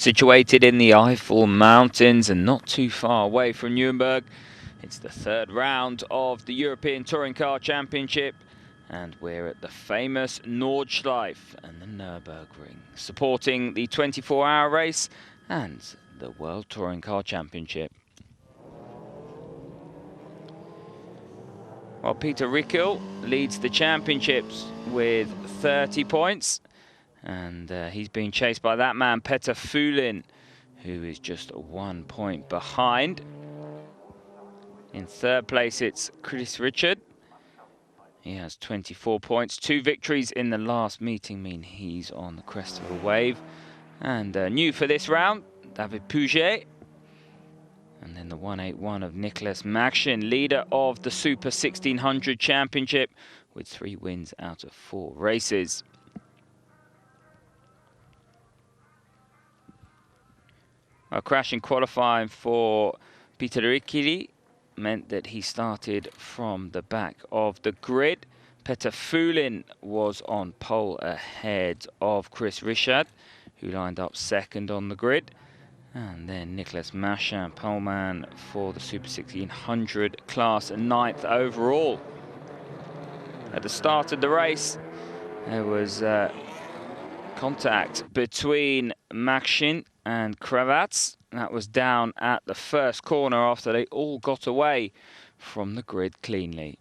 Situated in the Eifel Mountains and not too far away from Nuremberg, it's the third round of the European Touring Car Championship, and we're at the famous Nordschleife and the Nürburgring, supporting the 24-hour race and the World Touring Car Championship. Well, Peter Rickel leads the championships with 30 points. And he's being chased by that man, Peter Fulin, who is just 1 point behind. In third place, it's Chris Richard. He has 24 points. 2 victories in the last meeting mean he's on the crest of a wave. And new for this round, David Pouget. And then the 181 of Nicholas Maxin, leader of the Super 1600 Championship, with 3 wins out of 4 races. A crash in qualifying for Peter Rickel meant that he started from the back of the grid. Peter Fulin was on pole ahead of Chris Richard, who lined up second on the grid. And then Nicholas Maxin, poleman for the Super 1600 class, 9th overall. At the start of the race, there was contact between Maxin and Kravats. That was down at the first corner after they all got away from the grid cleanly.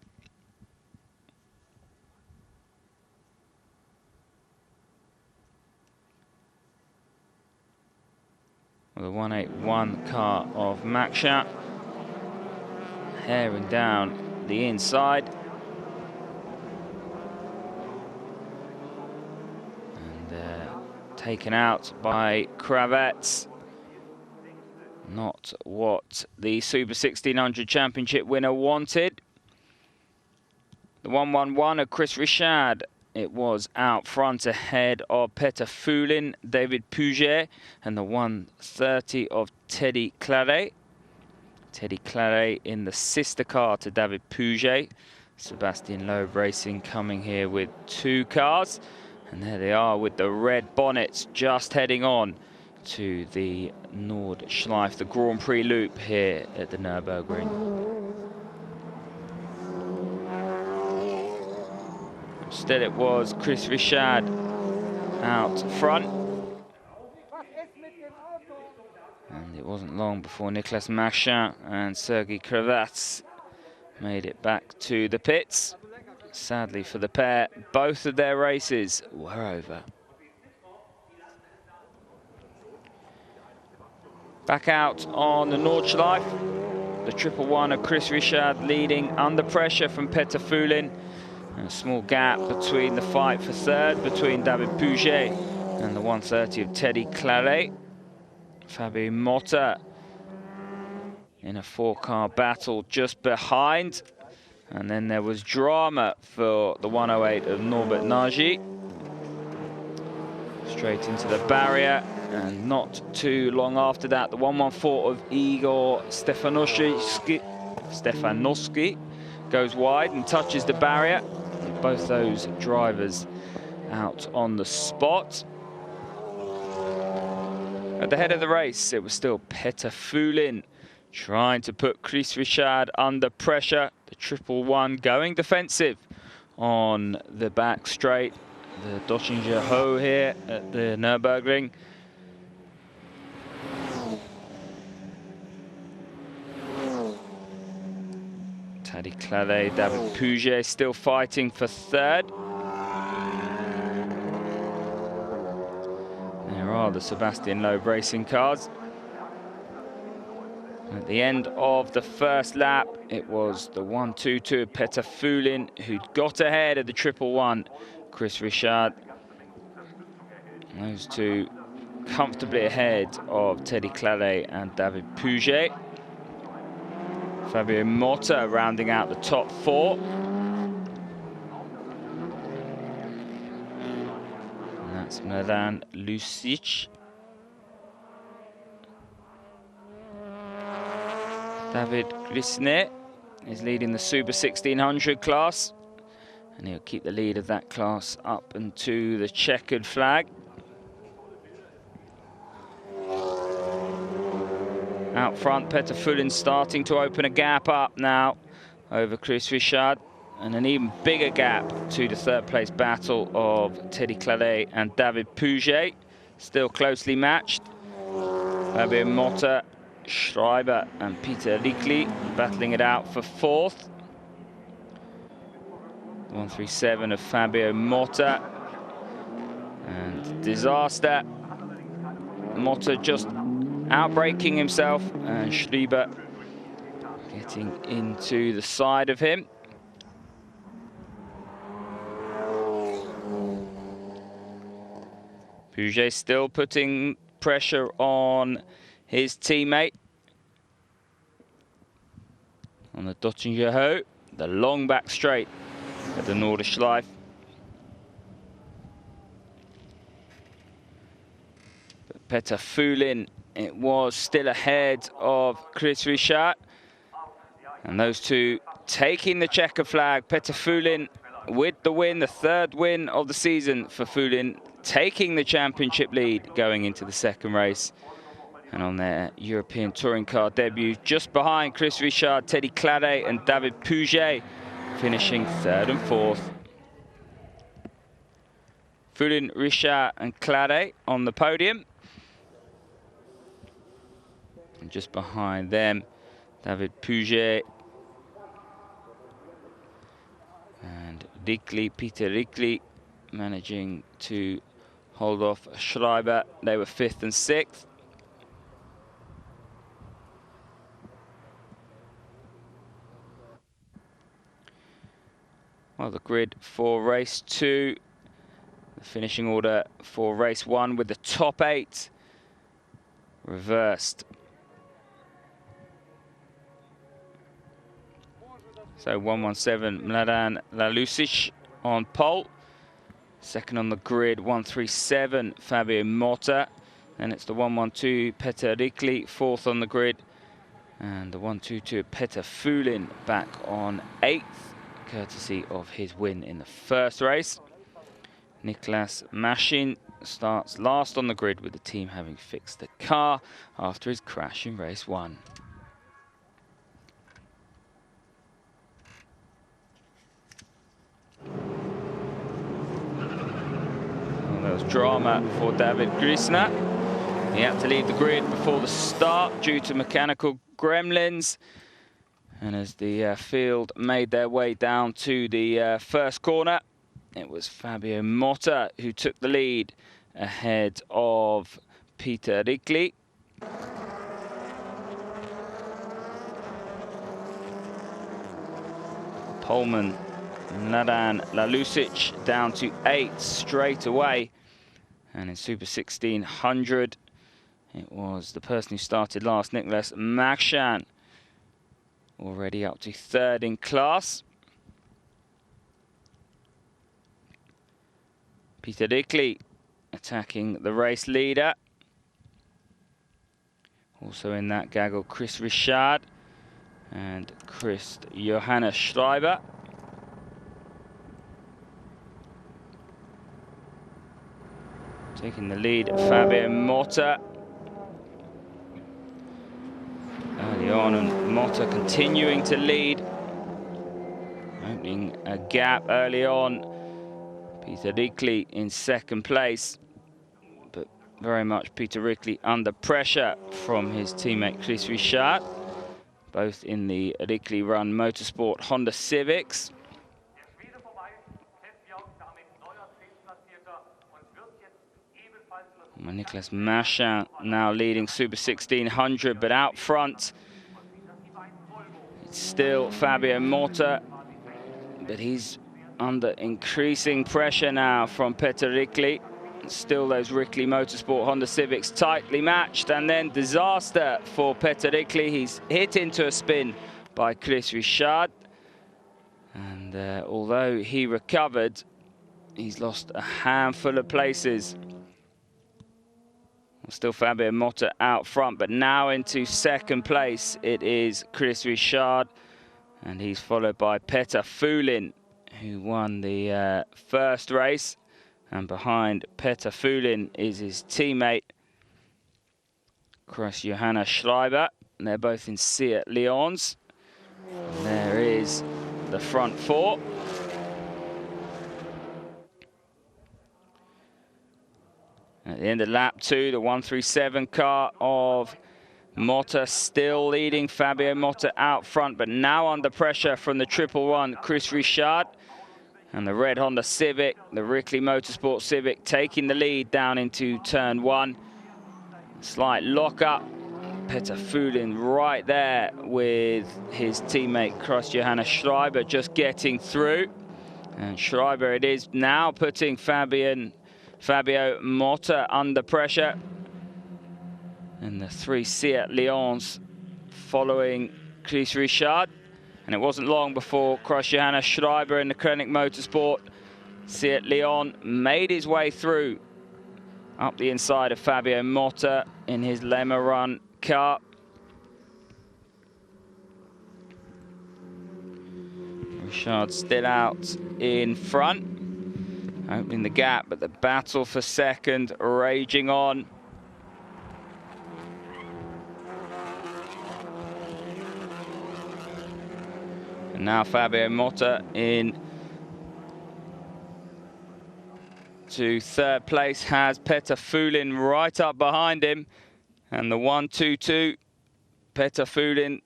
Well, the 181 car of Maxin herring down the inside. Taken out by Kravats. Not what the Super 1600 Championship winner wanted. The 111 of Chris Richard, it was out front ahead of Peter Fulin, David Pouget, and the 130 of Teddy Claret. Teddy Claret in the sister car to David Pouget. Sebastian Loeb Racing coming here with 2 cars. And there they are with the red bonnets, just heading on to the Nordschleife, the Grand Prix loop here at the Nürburgring. Instead it was Chris Richard out front. And it wasn't long before Nicholas Maxin and Sergei Kravats made it back to the pits. Sadly for the pair, both of their races were over. Back out on the Nordschleife, the 111 of Chris Richard leading under pressure from Peter Fulin. And a small gap between the fight for third between David Pouget and the 130 of Teddy Claret. Fabio Motta in a 4-car battle just behind. And then there was drama for the 108 of Norbert Nagy. Straight into the barrier, and not too long after that, the 114 of Igor Stefanovski goes wide and touches the barrier. And both those drivers out on the spot. At the head of the race, it was still Peter Fulin trying to put Chris Richard under pressure. The 111 going defensive on the back straight, the Döttinger Ho here at the Nürburgring. Teddy Claret, David Pouget still fighting for third. There are the Sebastian Loeb Racing cars. At the end of the first lap, it was the 122 of Peter Fulin who got ahead of the 111 Chris Richard. Those two comfortably ahead of Teddy Claret and David Pouget. Fabio Motta rounding out the top 4. And that's Mladen Lucic. David Grisnet is leading the Super 1600 class, and he'll keep the lead of that class up into the checkered flag. out front. Peter Fulin starting to open a gap up now over Chris Richard, and an even bigger gap to the third place battle of Teddy Claret and David Pouget. Still closely matched. Fabio Motta, Schreiber and Peter Ricli battling it out for fourth. 137 of Fabio Motta. And disaster. Motta just outbraking himself, and Schreiber getting into the side of him. Pouget still putting pressure on his teammate. On the Dottinger Ho, the long back straight at the Nordschleife. But Peter Fulin, it was still ahead of Chris Richard. And those two taking the checker flag. Peter Fulin with the win, the third win of the season for Fulin, taking the championship lead going into the second race. And on their European Touring Car debut, just behind Chris Richard, Teddy Claret and David Pouget, finishing third and fourth. Fulin, Richard and Claret on the podium. And just behind them, David Pouget and Ricli, Peter Ricli, managing to hold off Schreiber. They were fifth and sixth. Well, the grid for race 2, the finishing order for race 1 with the top 8 reversed. So 117 Mladen Lalusic on pole. Second on the grid, 137 Fabio Motta. Then it's the 112 Peter Ricli, fourth on the grid. And the 122 Peter Fulin back on 8th, courtesy of his win in the first race. Niklas Maschin starts last on the grid, with the team having fixed the car after his crash in race 1. Well, there was drama for David Grisner. He had to leave the grid before the start due to mechanical gremlins. And as the field made their way down to the first corner, it was Fabio Motta who took the lead ahead of Peter Ricli. Poleman Mladen Lalusic down to 8th straight away. And in Super 1600, it was the person who started last, Niklas Maschin, already up to 3rd in class. Peter Ricli attacking the race leader. Also in that gaggle, Chris Richard and Johannes Schreiber. Taking the lead, Fabio Motta. Early on, and Motta continuing to lead. Opening a gap early on. Peter Ricli in second place. But very much Peter Ricli under pressure from his teammate Chris Richard. Both in the Ricli Run Motorsport Honda Civics. Niklas Maschin now leading Super 1600, but out front it's still Fabio Motta, but he's under increasing pressure now from Peter Ricli. Still those Ricli Motorsport Honda Civics tightly matched, and then disaster for Peter Ricli. He's hit into a spin by Chris Richard, and although he recovered, he's lost a handful of places. Still Fabio Motta out front, but now into second place it is Chris Richard, and he's followed by Peter Fulin, who won the first race. And behind Peter Fulin is his teammate Johannes Schreiber. and they're both in Seat Leons. And there is the front four. At the end of lap 2, the 137 car of Motta still leading. Fabio Motta out front, but now under pressure from the 111 Chris Richard. And the red Honda Civic, the Rickley Motorsport Civic, taking the lead down into turn 1. Slight lock-up. Peter Fulin right there with his teammate Klaus-Johannes Schreiber just getting through. And Schreiber it is now putting Fabio Motta under pressure. And the 3 Seat Leons following Chris Richard. And it wasn't long before Klaus-Johannes Schreiber in the Koenig Motorsport Seat Leon made his way through up the inside of Fabio Motta in his Lemma Run car. Richard still out in front, opening the gap, but the battle for second raging on. And now Fabio Motta in to third place, has Peter Fulin right up behind him. And the 122, Peter Fulin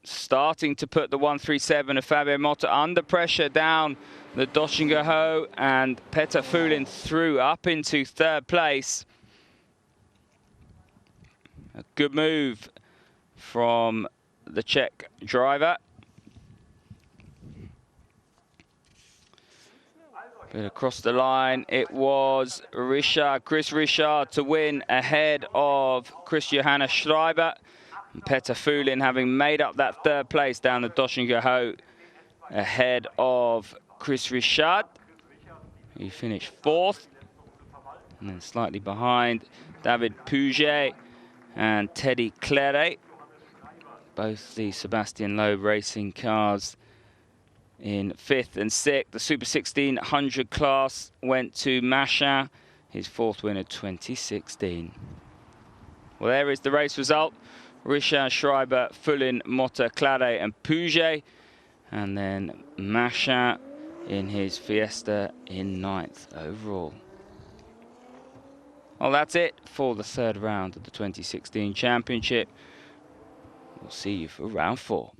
starting to put the 137 of Fabio Motta under pressure down the Döttinger Höhe, and Peter Fulin through up into third place. A good move from the Czech driver. But across the line, it was Chris Richard to win ahead of Klaus-Johannes Schreiber. And Peter Fulin having made up that third place down the Döttinger Höhe ahead of Chris Richard. He finished 4th. And then slightly behind, David Puget and Teddy Claret. Both the Sebastian Loeb racing cars in 5th and 6th. The Super 1600 class went to Machin, his 4th win of 2016. Well, there is the race result. Richard, Schreiber, Fulin, Motta, Claret and Puget. And then Machin in his Fiesta in 9th overall. Well, that's it for the 3rd round of the 2016 championship. We'll see you for round 4.